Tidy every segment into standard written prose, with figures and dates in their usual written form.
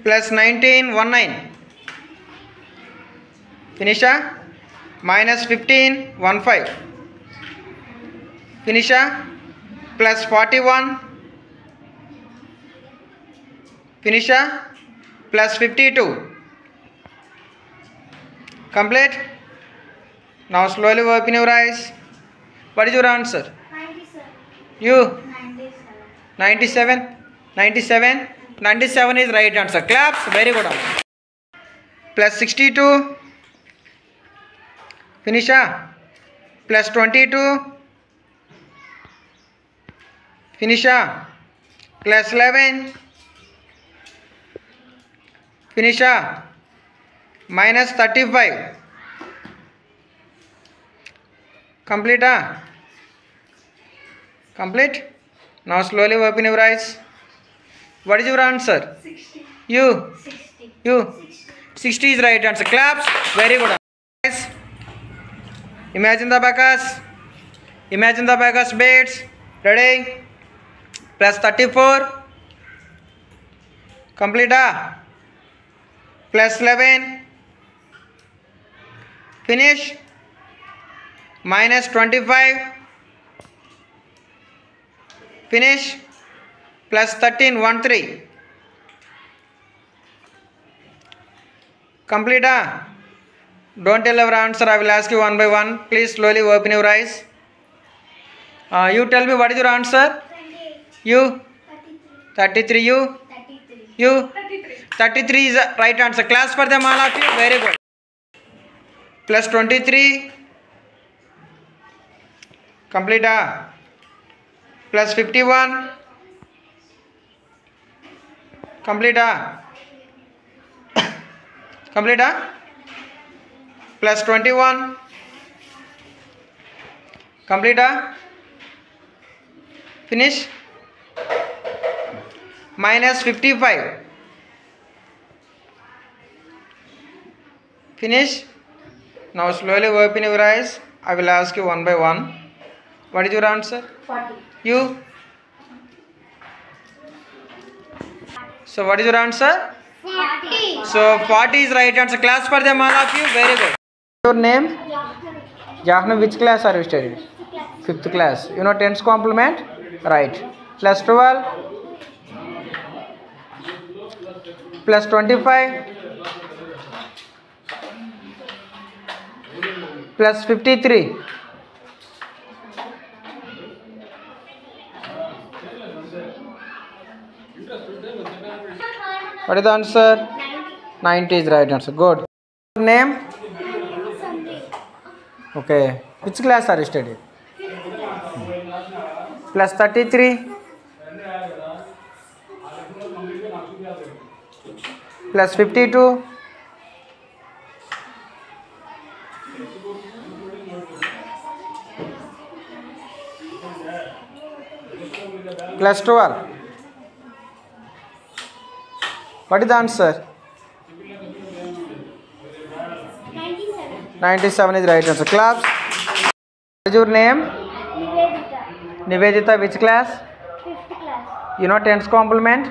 plus 19, 19. Finish. Minus 15, 15. Finish. Plus 41. Finish. Plus 52. Complete. Now slowly open your eyes. What is your answer? 97. You? 97. 97. 97 is right answer. Claps. Very good answer. Plus 62. Finish. Plus 22. Finish. Plus 11. Finish. Minus 35. Complete. Complete. Now slowly open your eyes. What is your answer? 60. You? 60. You? 60 is right answer. Claps. Very good. Guys, imagine the abacus. Imagine the abacus beds. Ready? Plus 34. Complete. Plus 11. Finish. Minus 25. Finish. Plus 13. 1 3. Complete. Don't tell your answer. I will ask you one by one. Please slowly open your eyes. You tell me what is your answer? 28. You? 33. 33. You? 33. You? 33. 33 is the right answer. Class for them all of you. Very good. Plus 23. Complete. Plus 51. Complete. Complete. Plus 21. Complete. Finish. Minus 55. Finish. Now slowly open your eyes. I will ask you one by one. What is your answer? 40. You? So what is your answer? 40. So 40 is right answer. Class for them all of you. Very good. Your name? Jahna, which class are you studying? 5th class. You know tens complement? Right. Plus 12. Plus 25. Plus 53. What is the answer? 90 is right answer. Good. Your name? Okay. Which class are you studying? Plus 33. Plus 52. Plus 12. What is the answer? 97. 97 is right answer. Claps. What is your name? Nivedita. Nivedita, which class? 5th class. You know tens complement?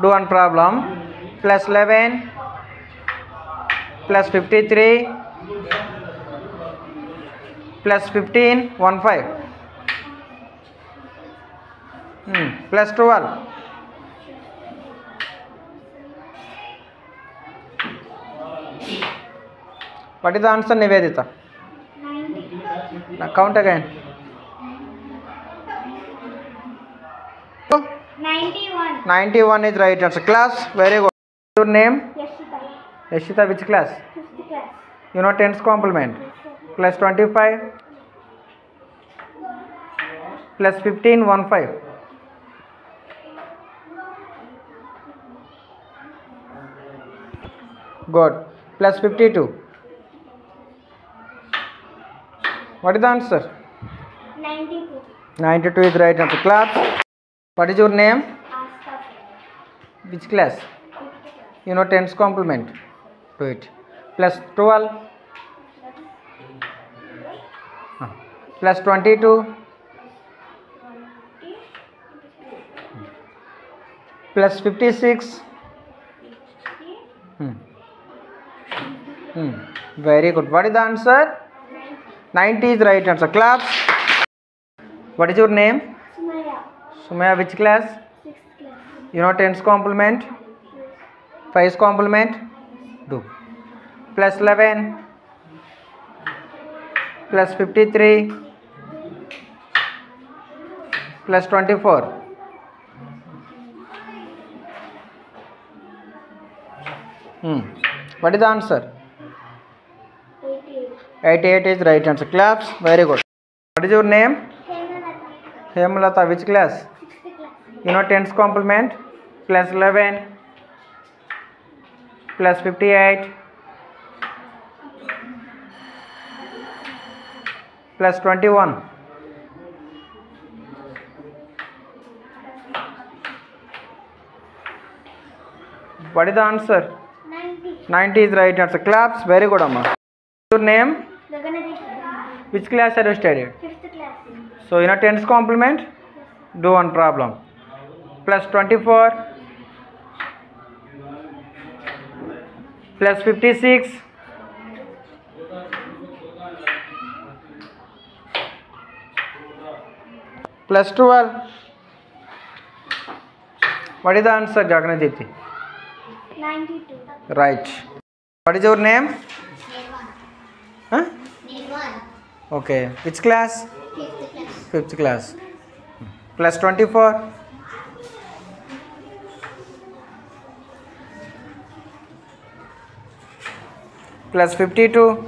Do one problem. Plus 11. Plus 53. Plus 15. 1 5. Plus 12. What is the answer, Nivedita? 90. Now count again. 91. 91 is right answer. Class, very good. Your name? Yashita. Yashita, which class? 5th class. You know tens complement? Plus 25. Plus 15. 1 5. Good. Plus 52. What is the answer? 92. 92 is right answer. Class. What is your name? Asta. Which class? 5th class. You know tens complement? Do it. Plus 12. Plus 22. Plus 56. Very good. What is the answer? 90 is the right answer. Claps. What is your name? Sumaya. Sumaya, which class? 6th class. You know 10's complement? 5's complement? Do. Plus 11. Plus 53. Plus 24. What is the answer? 88. 88 is right answer. Claps. Very good. What is your name? Hemalata. Hemalata, which class? 6th class. You know 10's complement? Plus 11. Plus 58. Plus 21. What is the answer? 90. 90 is right answer. Claps. Very good, Amma. Your name? Gaganadhi. Which class are you studied? 5th class. So you know 10's complement? Do one problem. Plus 24. Plus 56. Plus 12. What is the answer, Gaganaditi? 92. Right. What is your name? Huh? Nirvan. Okay. Which class? 5th class. 5th class. Plus 24. Plus 52.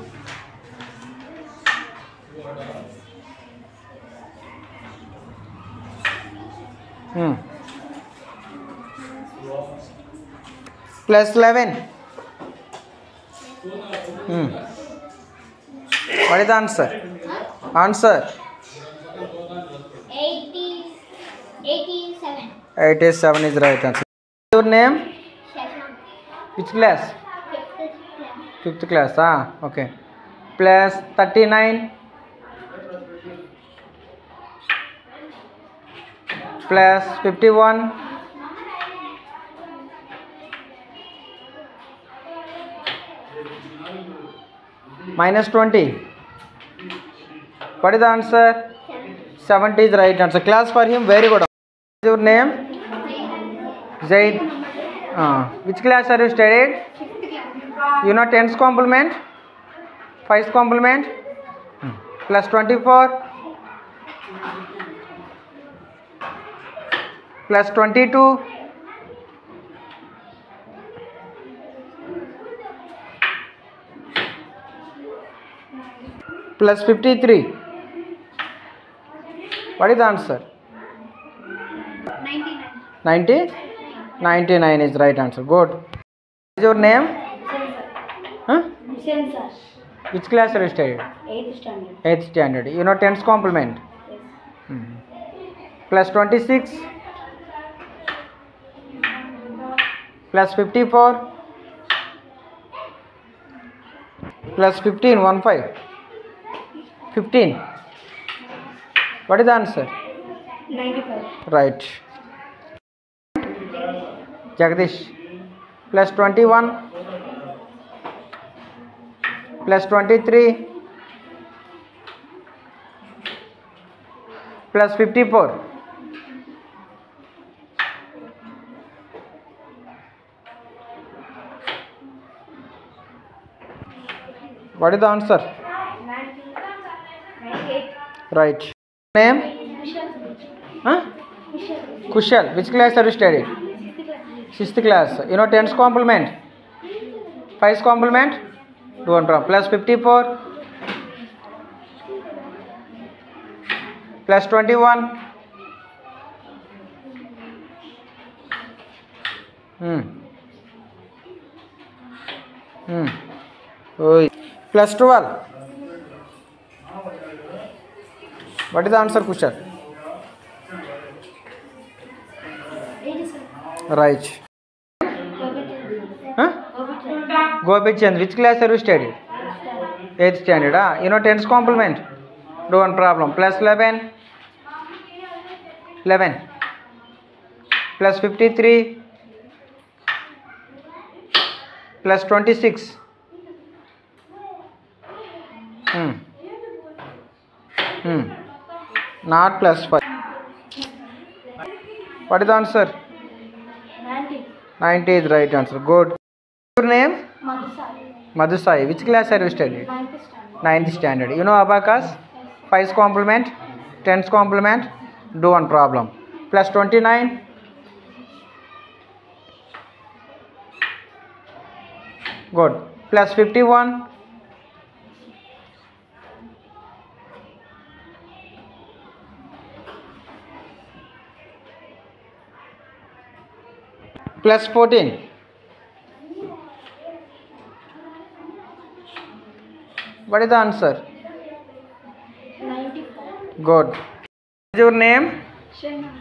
Plus 11. What is the answer? Answer. 87. 87 is the right answer. Your name? Shashank. Which class? 5th class. 5th class. Okay. Plus 39. Plus 51. Minus 20. What is the answer? 70 is the right answer. Class for him. Very good. What is your name? Zaid. Which class are you studied? 5th class. You know 10's complement? 5's complement? Plus 24. Plus 22. Plus 53. What is the answer? 99. 90? 99 is the right answer. Good. What is your name? Huh? Sensor. Which class are you studied? 8th standard. 8th standard. You know 10's complement? Yes. Plus 26. Plus 54. Plus 15. 1 5. 15. What is the answer? 95. Right. Jagdish. Plus 21. Plus 23. Plus 54. What is the answer? 98. Right. Name? Huh? Kushal. Which class are you studying? 6th class. You know 10's complement? 5's complement? Do one problem. Plus 54. Plus 21. Plus 12. What is the answer, Kushal? 87. Right. Huh? Gopichand. Which class are you studying? 8th standard. You know 10's complement? Do one problem. Plus 11. 11. Plus 53. plus 26. Not plus 5. What is the answer? 90. 90 is right answer. Good. Your name? Madhusai. Madhusai. Which class have you studied? 9th standard. 9th standard. You know abacus? 5's complement, 10's complement. Do one problem. Plus 29. Good. Plus 51. Plus 14. What is the answer? 95. Good. What is your name? Shahnaz.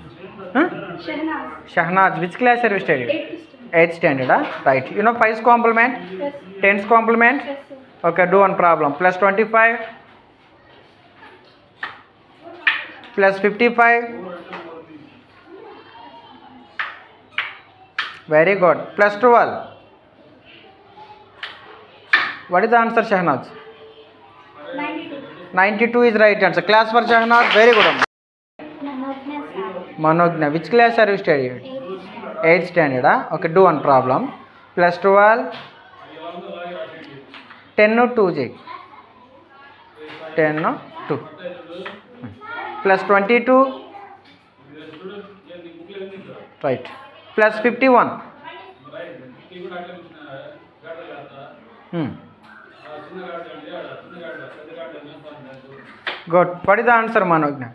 Huh? Shahnaz. Shahnaz. Which class have you studied? 8th standard. 8th standard. Right. You know 5's complement, Yes. 10's complement. Yes, sir. Okay, do one problem. Plus 25. Plus 55. Very good. Plus 12. What is the answer, Shahnaz? 92. 92 is right answer. Class for Shahnaz. Very good. Manogna. Which class are you studying? 8th standard. Okay, do one problem. Plus 12. 10 no 2 J. 10 no 2. Plus 22. Right. Plus 51. Good. What is the answer, Manogna?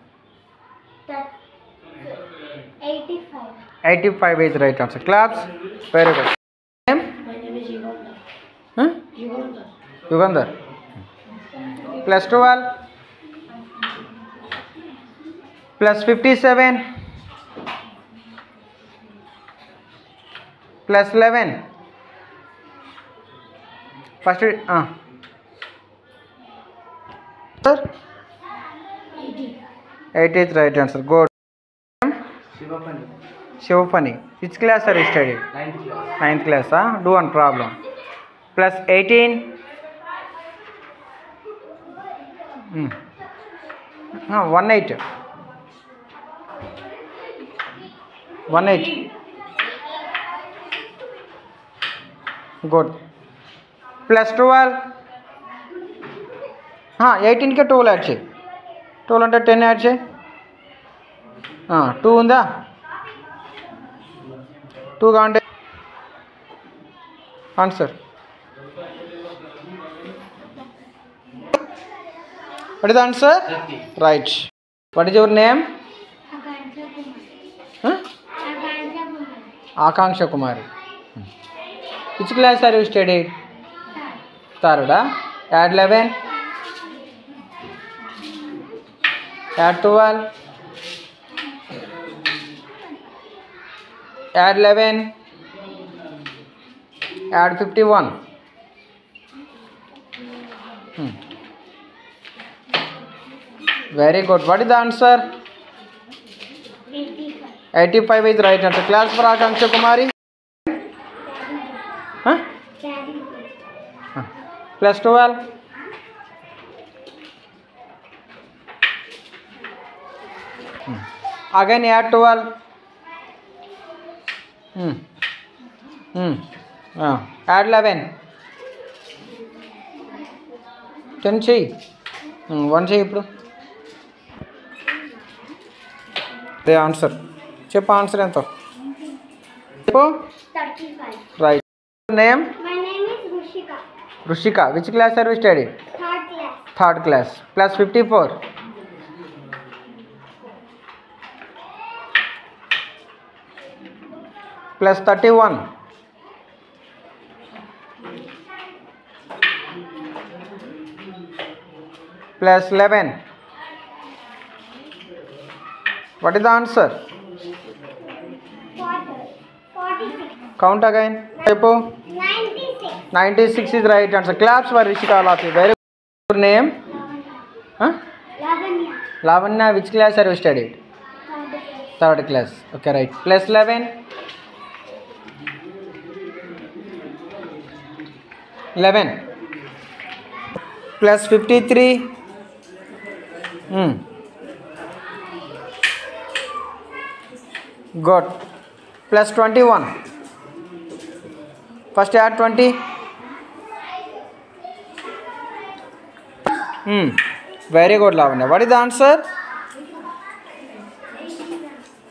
85. 85 is right answer. Claps. Very good. Name? My name is Yugandhar. Huh? Yugandhar. Yugandhar. Plus 12. Plus 57. Plus 11. First, Sir? 80. 8 is right answer. Good. Shivapani. Shivapani. Which class are you studying? 9th class. 9th class. Do one problem. Plus 18. 18. 18. Good. Plus 12. 18 के 12 add चेय. 12 అంటే 10 add చేయి. 2 ఉందా? 2 కాంటే answer. What is the answer? 30. Right. What is your name? Huh? Akanksha Kumari. Which class are you studying? Third. Add 11. Add 12. Add 11. Add 51. Very good. What is the answer? 85. 85 is right answer. Class for Akanksha Kumari. Huh? Plus 12. Again add 12. Add 11. 10 చెయ్యి. 1 చెయ్యి ఇప్పుడు. అదే answer. చెప్పు answer ఎంతో చెప్పు. 35. Right. Name? My name is Rushika. Rushika. Which class are you studying? 3rd class. Third class. Plus 54. Plus 31. Plus 11. What is the answer? 46. Count again. Typo. 96. 96 is right answer. Claps for Rishika Alapi. Very good. Name? Huh? Lavanya. Lavanya. Which class are you studying? 3rd class. Third class. Okay, right. Plus 11. 11 plus 53. Good. Plus 21. First add 20. Very good, Lavanya. What is the answer?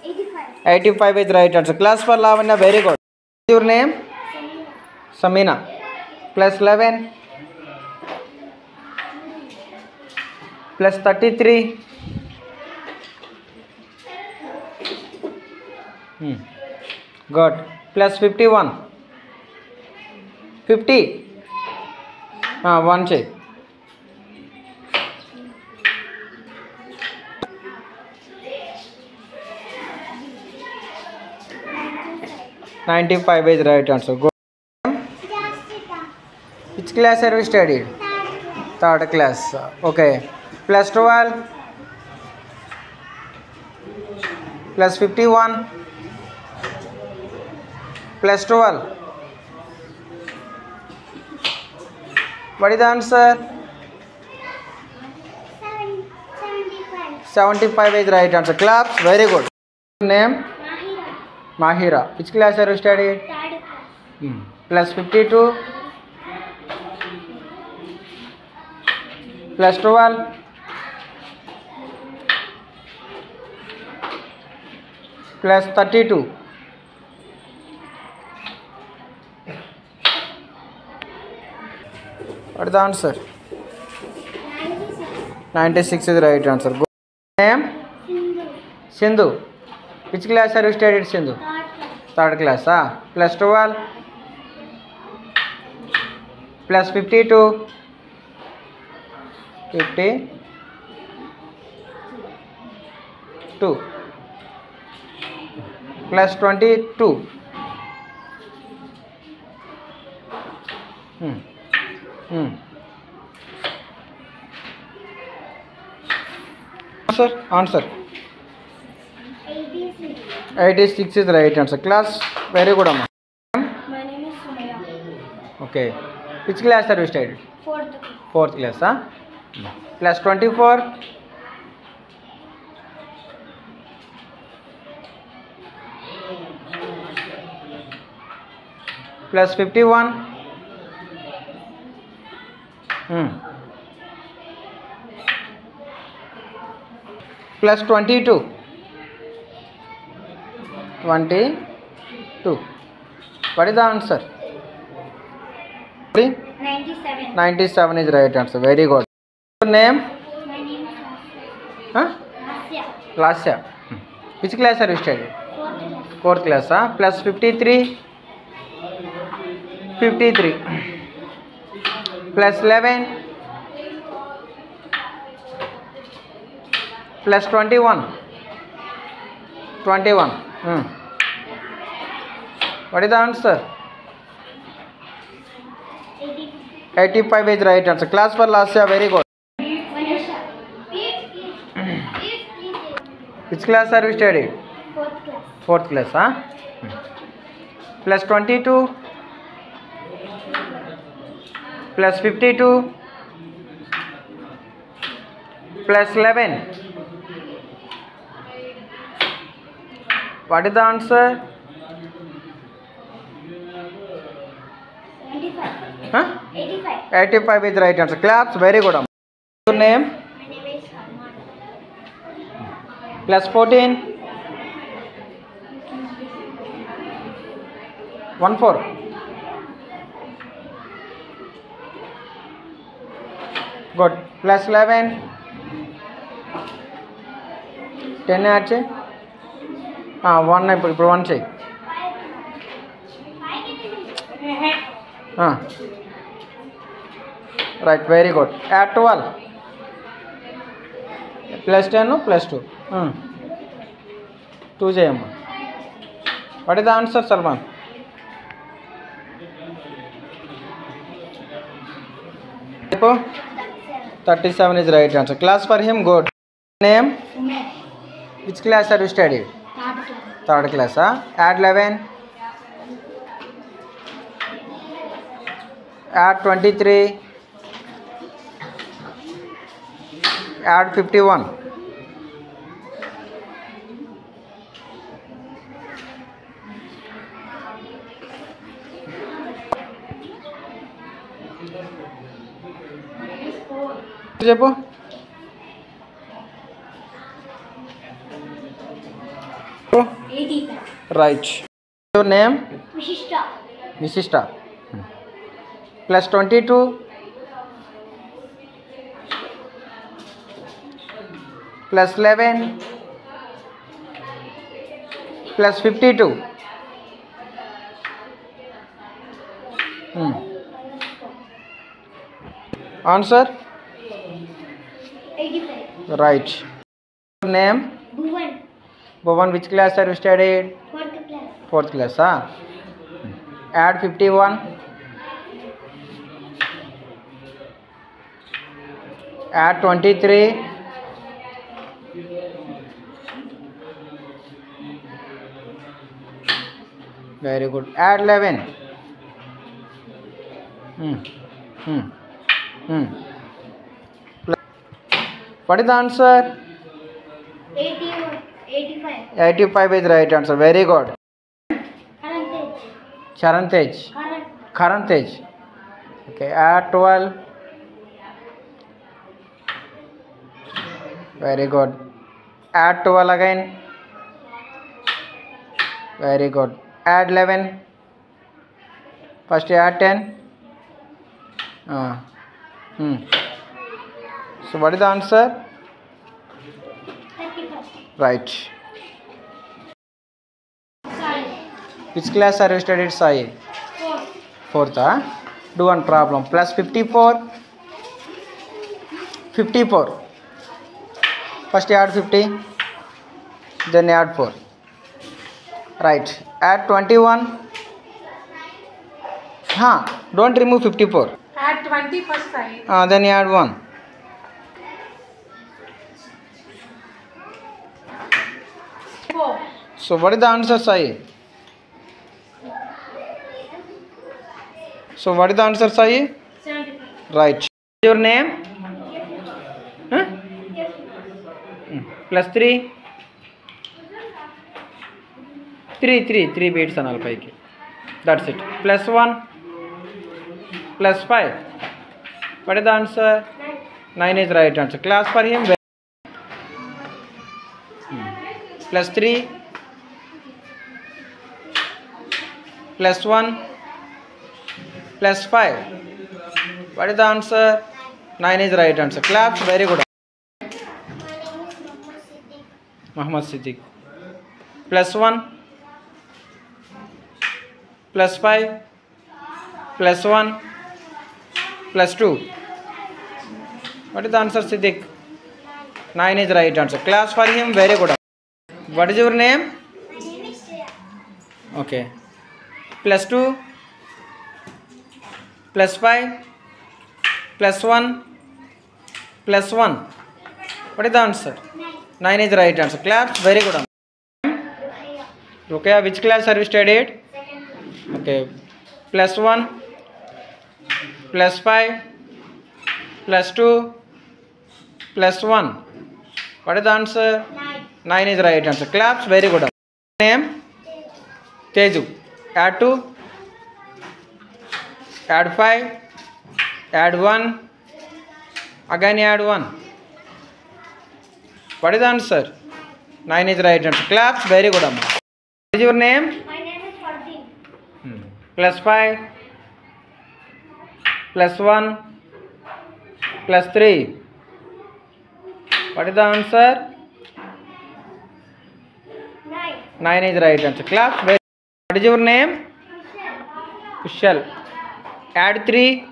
85. 85 is right answer. Class for Lavanya. Very good. Your name? Samina. Plus 11. Plus 33. Good. Plus 51. 50. 1 check. 95 is right answer. Go. Jastika. Which class have you studied? Third class. Third class. Okay. Plus 12. Plus 51. Plus 12. What is the answer? 75. 75 is right answer. Claps. Very good. Name? Mahira. Mahira. Which class have you studied? Third class. Plus 52. Plus 12. Plus 32. What is the answer? 96. 96 is the right answer. Go. Name? Sindhu. Sindhu. Which class have you studied, Sindhu? Third class. Third class. Plus 12. Plus 52. 52. Plus 22. Answer. 86. 86 is the right answer. Class, very good, Amma. My name is Sumaya. Okay. Which class are you studied? Fourth class. Fourth class, huh? Plus 24. Plus 51. Plus 22. 22. What is the answer? 97. 97 is right answer. Very good. Your name? My name is Huh? Asya. Lasya. Which class are you studying? Fourth class. Fourth class, huh? Plus 53. 53. Plus 11. Plus 21. 21. What is the answer? 85 is right answer. Class for Lasya, very good. Manisha. Which class are you studying? Fourth class. Fourth class, huh? Plus 22. Plus 52. Plus 11. What is the answer? 75. Huh? 85. 85 is the right answer. Claps, very good. Your name? My name is Harman. Plus 14. 14. Good. Plus 11. 10 add చేయి 1 ఇప్పుడు 1 చేయి right very good add 12 plus 10 plus 2 2 చేయమ్మా what is the answer Salman చెప్పు 37 is right answer. Class for him, good. Name? Umesh. Which class are you studied? Third class. Third class, huh? Add 11. Add 23. Add 51. చెప్పు. Right. Your name? Vishishta. Visishta. Plus 22. Plus 11. Plus 52. Answer? 85. Right. Your name? Bhuvan. Bhuvan, which class are you studied? 4th class. Fourth class, huh? Add 51. Add 23. Very good. Add 11. What is the answer? 81. 85. 85 is right answer. Very good. Karantej. Charan Tej. Karan Tej. Okay. Add 12. Very good. Add 12 again. Very good. Add 11. First add 10. So what is the answer? 35. Right. Sai. Which class are you studied, Sai? 4th. Fourth, huh? Do one problem. Plus 54. 54. First add 50. Then add 4. Right. Add 21. Don't remove 54. Add 20 first side. Then add 1. So what is the answer, Sai? So what is the answer, Sai? 75. Right. Your name? Plus 3. 3 beats on alpha. That's it. Plus 1. Plus 5. What is the answer? 9 is right answer. Class for him. Plus 3. Plus 1. Plus 5. What is the answer? 9 is right answer. Claps. Very good. Muhammad Siddiq. Plus 1. Plus 5. Plus 1. Plus 2. What is the answer, Siddiq? 9 is right answer. Claps for him. Very good. What is your name? My name is Shreya. Okay. Plus 2. Plus 5. Plus 1. Plus 1. What is the answer? 9 is right answer. Claps. Very good. Okay. Which class are you studied? 2nd. Okay. Plus 1. Plus 5. Plus 2. Plus 1. What is the answer? 9. 9 is right answer. Claps. Very good. Name? Teju. Add 2. Add 5. Add 1. Again add 1. What is the answer? 9 is right answer. Claps. Very good. What is your name? My name is Fardeen. Plus 5. Plus 1. Plus 3. What is the answer? 9. 9 is right answer. Claps. What is your name? Kushal. Add 3.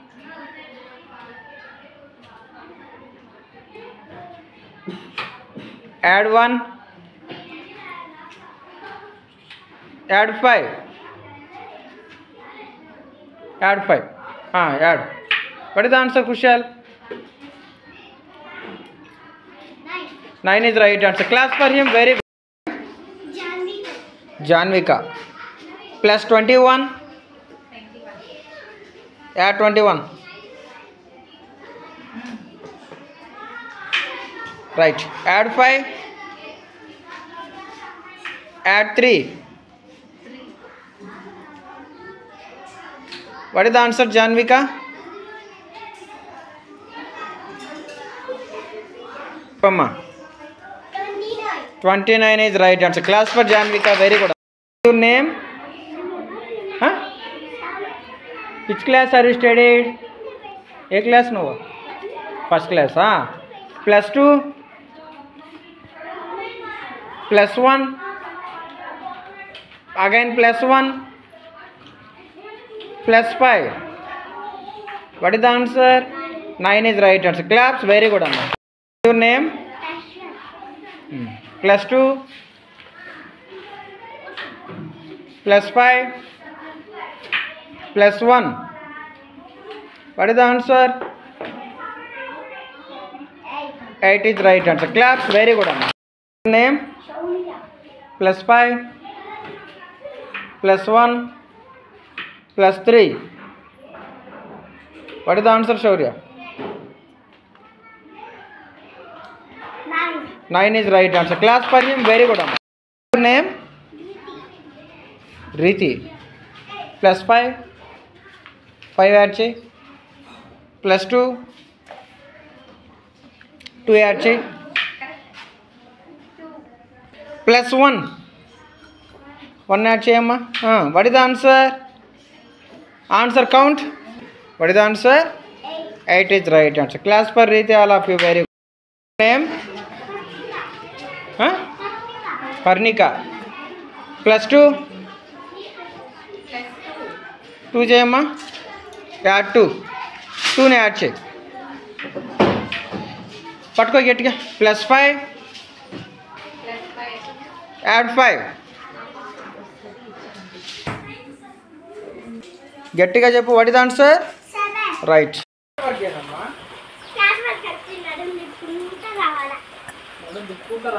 Add 1. Add 5. Add 5. Add. What is the answer, Kushal? 9. 9 is right answer. Class for him. Very good. Janvika. Plus 21. Add 21. Right. Add 5. Add 3. What is the answer, Janvika? Pama. 29 is right answer. Class for Janvika. Very good. Your name? Huh? Which class are you studied? A class no. First class. Plus 2. Plus 1. Again plus 1. Plus 5. What is the answer? 9 is right answer. Claps. Very good. Amma. Your name? Plus 2. Plus 5. Plus 1. What is the answer? 8 is right answer. Claps. Very good. Amma. Your name? Plus 5. Plus 1. Plus 3. What is the answer, Shaurya? 9 is right answer. Class for him. Very good. Your name? Riti. Plus 5. 5 add chey. Plus 2. 2 add chey. Plus 1. 1 add chey amma. What is the answer? Answer count. What is the answer? 8 is right answer. Class for Riti. All of you. Very good. Name? Parnika. Plus 2. 2 చేయమ్మా. Add 2. 2ని add చేయి. పట్టుకో గట్టిగా. Plus 5. Add 5. గట్టిగా చెప్పు. What is answer? Right.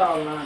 రావాలా?